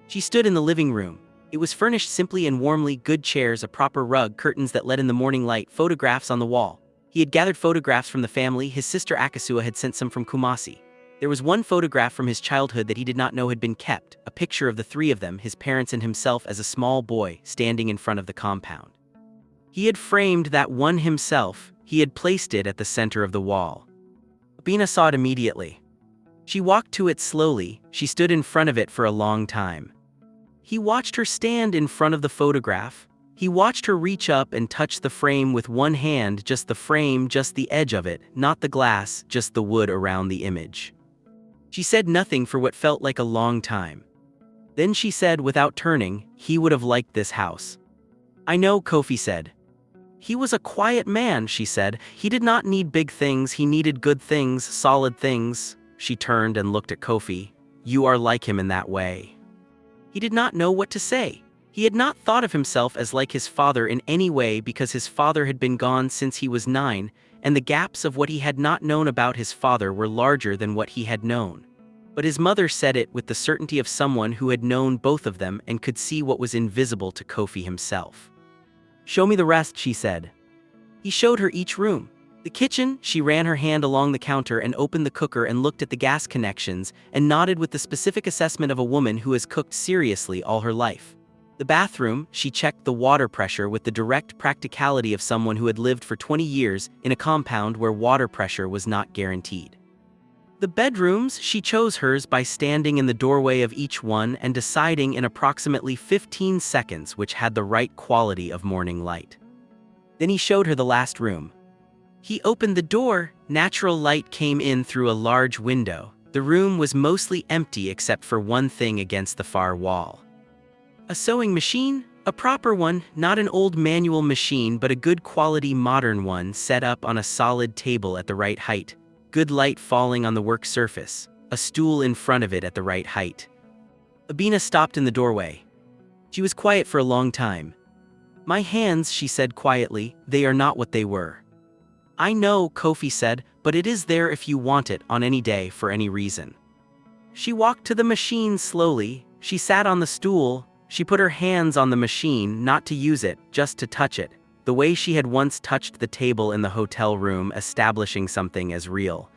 She stood in the living room. It was furnished simply and warmly, good chairs, a proper rug, curtains that let in the morning light, photographs on the wall. He had gathered photographs from the family. His sister Akasua had sent some from Kumasi. There was one photograph from his childhood that he did not know had been kept, a picture of the 3 of them, his parents and himself as a small boy, standing in front of the compound. He had framed that one himself. He had placed it at the center of the wall. Abina saw it immediately. She walked to it slowly. She stood in front of it for a long time. He watched her stand in front of the photograph. He watched her reach up and touch the frame with one hand, just the frame, just the edge of it, not the glass, just the wood around the image. She said nothing for what felt like a long time. Then she said without turning, he would have liked this house. I know, Kofi said. He was a quiet man, she said. He did not need big things, he needed good things, solid things. She turned and looked at Kofi. You are like him in that way. He did not know what to say. He had not thought of himself as like his father in any way because his father had been gone since he was 9, and the gaps of what he had not known about his father were larger than what he had known. But his mother said it with the certainty of someone who had known both of them and could see what was invisible to Kofi himself. Show me the rest, she said. He showed her each room. The kitchen, she ran her hand along the counter and opened the cooker and looked at the gas connections and nodded with the specific assessment of a woman who has cooked seriously all her life. The bathroom, she checked the water pressure with the direct practicality of someone who had lived for 20 years in a compound where water pressure was not guaranteed. The bedrooms, she chose hers by standing in the doorway of each one and deciding in approximately 15 seconds which had the right quality of morning light. Then he showed her the last room. He opened the door, natural light came in through a large window. The room was mostly empty except for one thing against the far wall. A sewing machine, a proper one, not an old manual machine but a good quality modern one set up on a solid table at the right height. Good light falling on the work surface, a stool in front of it at the right height. Abina stopped in the doorway. She was quiet for a long time. My hands, she said quietly, they are not what they were. I know, Kofi said, but it is there if you want it on any day for any reason. She walked to the machine slowly. She sat on the stool. She put her hands on the machine, not to use it, just to touch it, the way she had once touched the table in the hotel room, establishing something as real.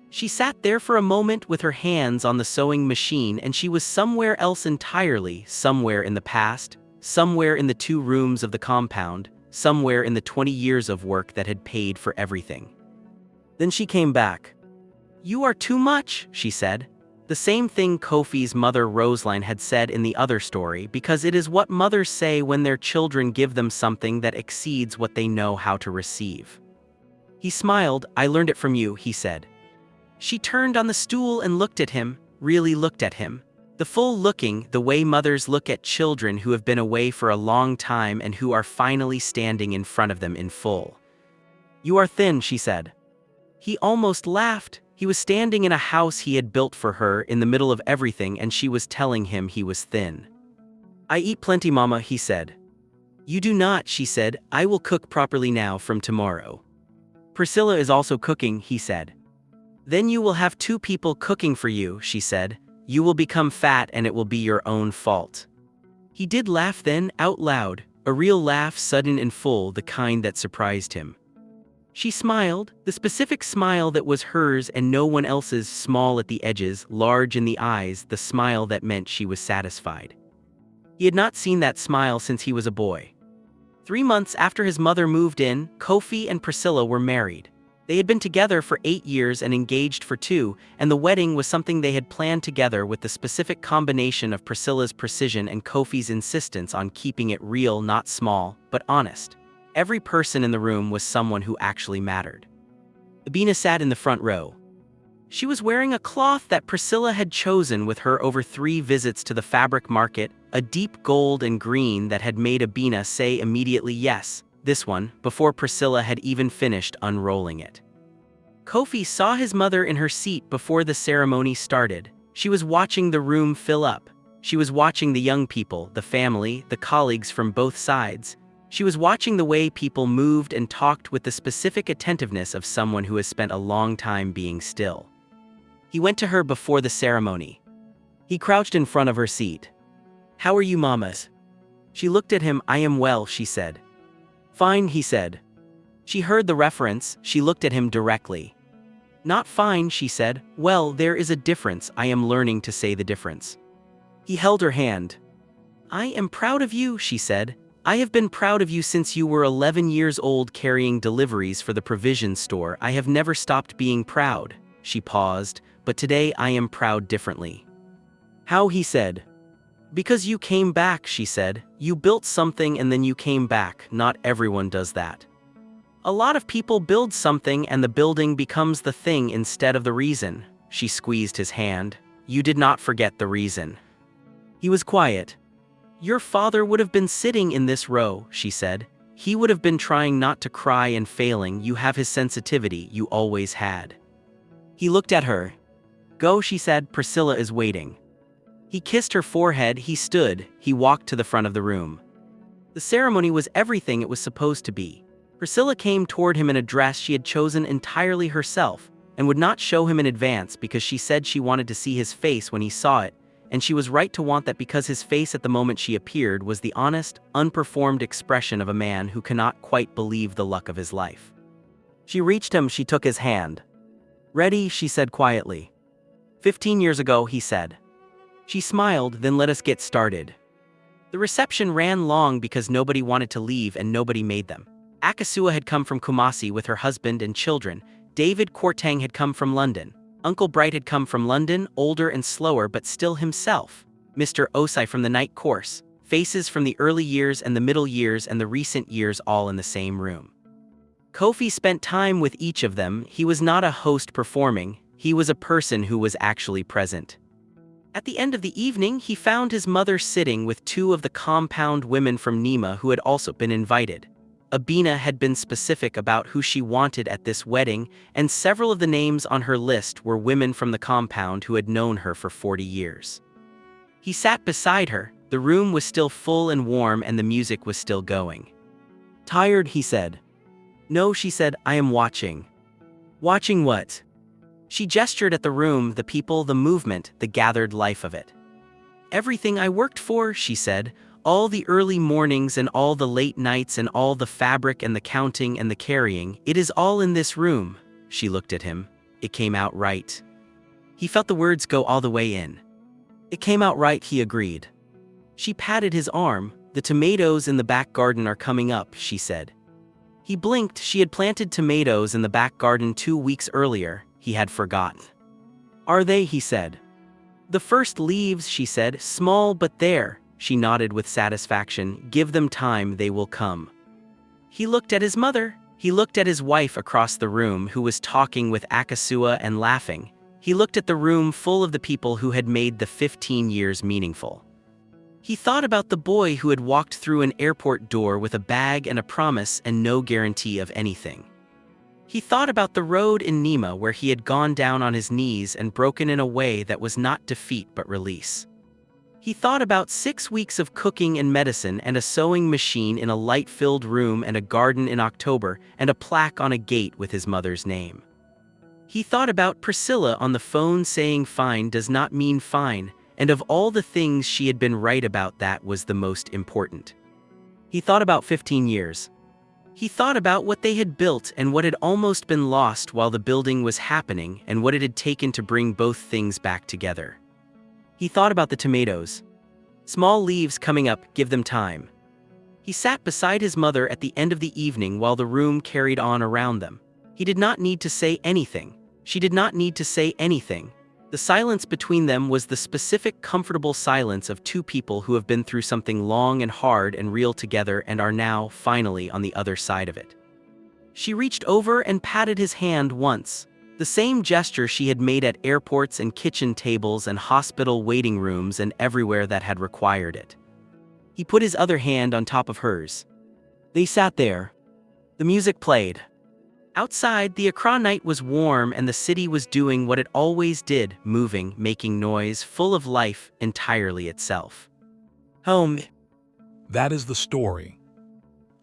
She sat there for a moment with her hands on the sewing machine and she was somewhere else entirely, somewhere in the past, somewhere in the 2 rooms of the compound, somewhere in the 20 years of work that had paid for everything. Then she came back. You are too much, she said. The same thing Kofi's mother Roseline had said in the other story, because it is what mothers say when their children give them something that exceeds what they know how to receive. He smiled. I learned it from you, he said. She turned on the stool and looked at him, really looked at him. The full looking, the way mothers look at children who have been away for a long time and who are finally standing in front of them in full. You are thin, she said. He almost laughed. He was standing in a house he had built for her in the middle of everything and she was telling him he was thin. I eat plenty, Mama, he said. You do not, she said. I will cook properly now from tomorrow. Priscilla is also cooking, he said. Then you will have 2 people cooking for you, she said. You will become fat and it will be your own fault. He did laugh then, out loud, a real laugh, sudden and full, the kind that surprised him. She smiled, the specific smile that was hers and no one else's, small at the edges, large in the eyes, the smile that meant she was satisfied. He had not seen that smile since he was a boy. 3 months after his mother moved in, Kofi and Priscilla were married. They had been together for 8 years and engaged for 2, and the wedding was something they had planned together with the specific combination of Priscilla's precision and Kofi's insistence on keeping it real, not small, but honest. Every person in the room was someone who actually mattered. Abina sat in the front row. She was wearing a cloth that Priscilla had chosen with her over 3 visits to the fabric market, a deep gold and green that had made Abina say immediately yes, this one, before Priscilla had even finished unrolling it. Kofi saw his mother in her seat before the ceremony started. She was watching the room fill up. She was watching the young people, the family, the colleagues from both sides. She was watching the way people moved and talked with the specific attentiveness of someone who has spent a long time being still. He went to her before the ceremony. He crouched in front of her seat. How are you, mamas? She looked at him. I am well, she said. Fine, he said. She heard the reference. She looked at him directly. Not fine, she said. Well, there is a difference. I am learning to say the difference. He held her hand. I am proud of you, she said. I have been proud of you since you were 11 years old carrying deliveries for the provision store. I have never stopped being proud. She paused, but today I am proud differently. How, he said. Because you came back, she said. You built something and then you came back. Not everyone does that. A lot of people build something and the building becomes the thing instead of the reason. She squeezed his hand. You did not forget the reason. He was quiet. Your father would have been sitting in this row, she said. He would have been trying not to cry and failing. You have his sensitivity you always had. He looked at her. Go, she said, Priscilla is waiting. He kissed her forehead, he stood, he walked to the front of the room. The ceremony was everything it was supposed to be. Priscilla came toward him in a dress she had chosen entirely herself, and would not show him in advance because she said she wanted to see his face when he saw it, and she was right to want that because his face at the moment she appeared was the honest, unperformed expression of a man who cannot quite believe the luck of his life. She reached him, she took his hand. Ready, she said quietly. 15 years ago, he said. She smiled, then let us get started. The reception ran long because nobody wanted to leave and nobody made them. Akasua had come from Kumasi with her husband and children. David Kortang had come from London. Uncle Bright had come from London, older and slower but still himself. Mr. Osai from the night course. Faces from the early years and the middle years and the recent years all in the same room. Kofi spent time with each of them. He was not a host performing, he was a person who was actually present. At the end of the evening, he found his mother sitting with two of the compound women from Nima who had also been invited. Abina had been specific about who she wanted at this wedding, and several of the names on her list were women from the compound who had known her for 40 years. He sat beside her. The room was still full and warm and the music was still going. Tired, he said. No, she said, I am watching. Watching what? She gestured at the room, the people, the movement, the gathered life of it. Everything I worked for, she said, all the early mornings and all the late nights and all the fabric and the counting and the carrying, it is all in this room. She looked at him. It came out right. He felt the words go all the way in. It came out right, he agreed. She patted his arm. The tomatoes in the back garden are coming up, she said. He blinked. She had planted tomatoes in the back garden 2 weeks earlier. He had forgotten. Are they? He said. The first leaves, she said, small but there. She nodded with satisfaction. Give them time, they will come. He looked at his mother. He looked at his wife across the room who was talking with Akasua and laughing. He looked at the room full of the people who had made the 15 years meaningful. He thought about the boy who had walked through an airport door with a bag and a promise and no guarantee of anything. He thought about the road in Nima where he had gone down on his knees and broken in a way that was not defeat but release. He thought about 6 weeks of cooking and medicine and a sewing machine in a light-filled room and a garden in October and a plaque on a gate with his mother's name. He thought about Priscilla on the phone saying fine does not mean fine, and of all the things she had been right about, that was the most important. He thought about 15 years. He thought about what they had built and what had almost been lost while the building was happening and what it had taken to bring both things back together. He thought about the tomatoes. Small leaves coming up, give them time. He sat beside his mother at the end of the evening while the room carried on around them. He did not need to say anything. She did not need to say anything. The silence between them was the specific, comfortable silence of two people who have been through something long and hard and real together and are now, finally, on the other side of it. She reached over and patted his hand once, the same gesture she had made at airports and kitchen tables and hospital waiting rooms and everywhere that had required it. He put his other hand on top of hers. They sat there. The music played. Outside, the Accra night was warm and the city was doing what it always did, moving, making noise, full of life, entirely itself. Home. That is the story.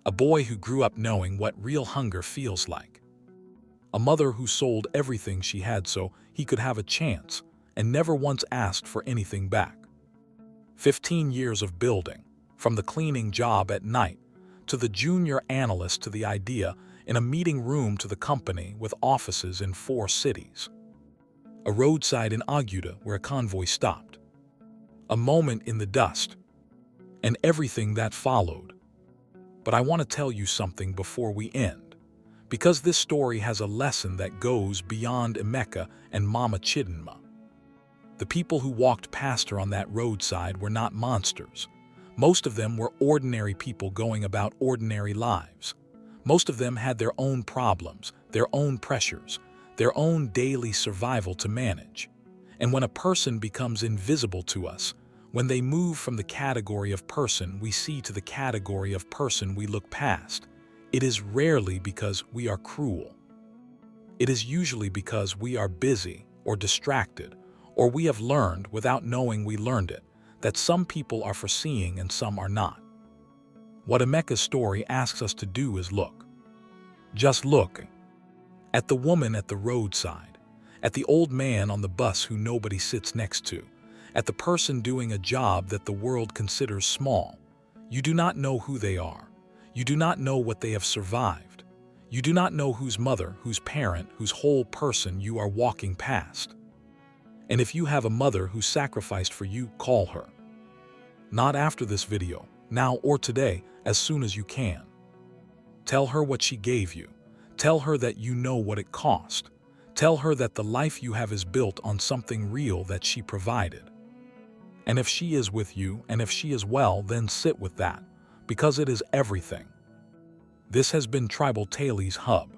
A boy who grew up knowing what real hunger feels like. A mother who sold everything she had so he could have a chance and never once asked for anything back. 15 years of building, from the cleaning job at night to the junior analyst to the idea in a meeting room to the company with offices in 4 cities. A roadside in Aguda where a convoy stopped. A moment in the dust, and everything that followed. But I want to tell you something before we end, because this story has a lesson that goes beyond Emeka and Mama Chidinma. The people who walked past her on that roadside were not monsters. Most of them were ordinary people going about ordinary lives. Most of them had their own problems, their own pressures, their own daily survival to manage. And when a person becomes invisible to us, When they move from the category of person we see to the category of person we look past, it is rarely because we are cruel. It is usually because we are busy or distracted, or we have learned without knowing we learned it, that some people are for seeing and some are not. What Emeka's story asks us to do is look. Just look. At the woman at the roadside, at the old man on the bus who nobody sits next to, at the person doing a job that the world considers small. You do not know who they are. You do not know what they have survived. You do not know whose mother, whose parent, whose whole person you are walking past. And if you have a mother who sacrificed for you, call her. Not after this video, now or today, as soon as you can. Tell her what she gave you. Tell her that you know what it cost. Tell her that the life you have is built on something real that she provided. And if she is with you, and if she is well, then sit with that, because it is everything. This has been Tribal Tales Hub.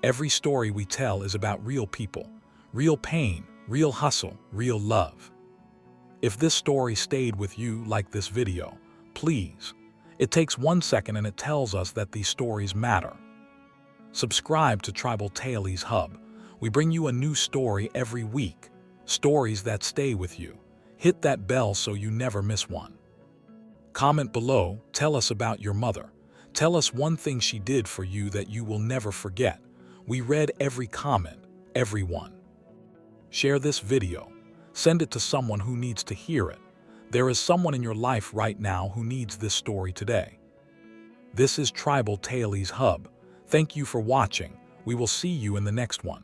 Every story we tell is about real people, real pain, real hustle, real love. If this story stayed with you like this video, please. It takes 1 second and it tells us that these stories matter. Subscribe to Tribal Tales Hub. We bring you a new story every week. Stories that stay with you. Hit that bell so you never miss one. Comment below, tell us about your mother. Tell us one thing she did for you that you will never forget. We read every comment, every one. Share this video. Send it to someone who needs to hear it. There is someone in your life right now who needs this story today. This is Tribal Tales Hub. Thank you for watching. We will see you in the next one.